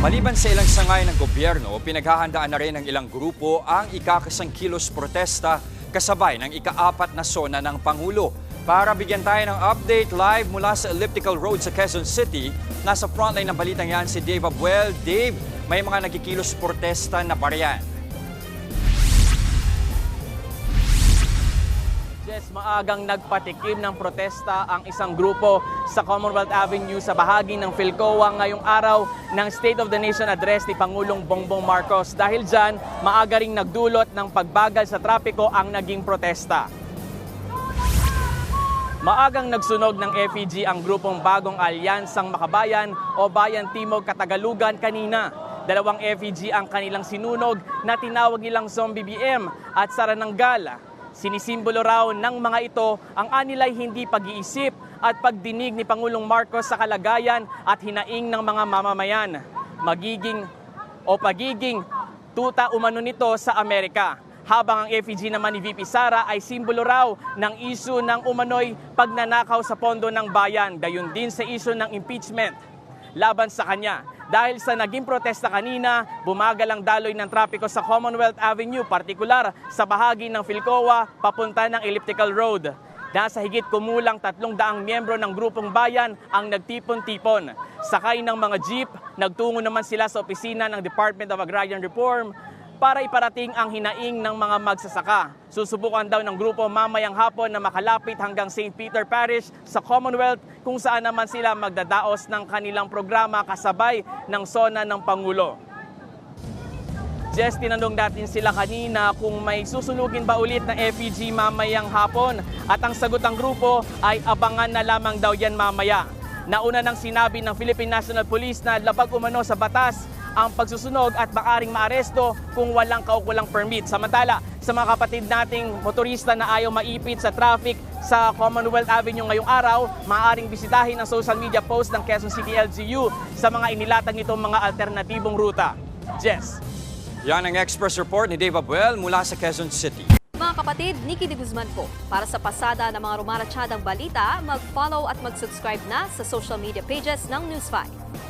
Maliban sa ilang sangay ng gobyerno, pinaghahandaan na rin ng ilang grupo ang ikakasang kilos protesta kasabay ng ika-4 na sona ng Pangulo. Para bigyan tayo ng update live mula sa Elliptical Road sa Quezon City, nasa frontline ng balitang yan si Dave Abuel. Dave, may mga nagkikilos protesta na pa riyan. Maagang nagpatikim ng protesta ang isang grupo sa Commonwealth Avenue sa bahagi ng Philcoa ngayong araw ng State of the Nation Address ni Pangulong Bongbong Marcos. Dahil dyan, maaga ring nagdulot ng pagbagal sa trapiko ang naging protesta. Maagang nagsunog ng FEG ang grupong Bagong Alyansang Makabayan o Bayan Timog Katagalugan kanina. 2 FEG ang kanilang sinunog na tinawag nilang Zombie BM at Sarananggal. Sinisimbolo raw ng mga ito ang anilay hindi pag-iisip at pagdinig ni Pangulong Marcos sa kalagayan at hinaing ng mga mamamayan. Pagiging tuta umano nito sa Amerika. Habang ang FEG naman ni VP Sara ay simbolo raw ng isyu ng umano'y pagnanakaw sa pondo ng bayan, gayon din sa isyu ng impeachment laban sa kanya. Dahil sa naging protesta kanina, bumagal ang daloy ng trapiko sa Commonwealth Avenue, partikular sa bahagi ng Philcoa papunta ng Elliptical Road. Nasa higit kumulang 300 miyembro ng grupong bayan ang nagtipon-tipon. Sakay ng mga jeep, nagtungo naman sila sa opisina ng Department of Agrarian Reform para iparating ang hinaing ng mga magsasaka. Susubukan daw ng grupo mamayang hapon na makalapit hanggang St. Peter Parish sa Commonwealth kung saan naman sila magdadaos ng kanilang programa kasabay ng sona ng Pangulo. Jess, tinanong natin sila kanina kung may susunugin ba ulit na FEG mamayang hapon at ang sagot ng grupo ay abangan na lamang daw yan mamaya. Nauna nang sinabi ng Philippine National Police na labag umano sa batas ang pagsusunog at maaring maaresto kung walang kaukulang permit. Samantala, sa mga kapatid nating motorista na ayaw maipit sa traffic sa Commonwealth Avenue ngayong araw, maaaring bisitahin ang social media post ng Quezon City LGU sa mga inilatag nitong mga alternatibong ruta. Jess. Yan ang Express Report ni Dave Abuel mula sa Quezon City. Mga kapatid, Nikki de Guzman po. Para sa pasada ng mga rumaratsyadang balita, mag-follow at mag-subscribe na sa social media pages ng News 5.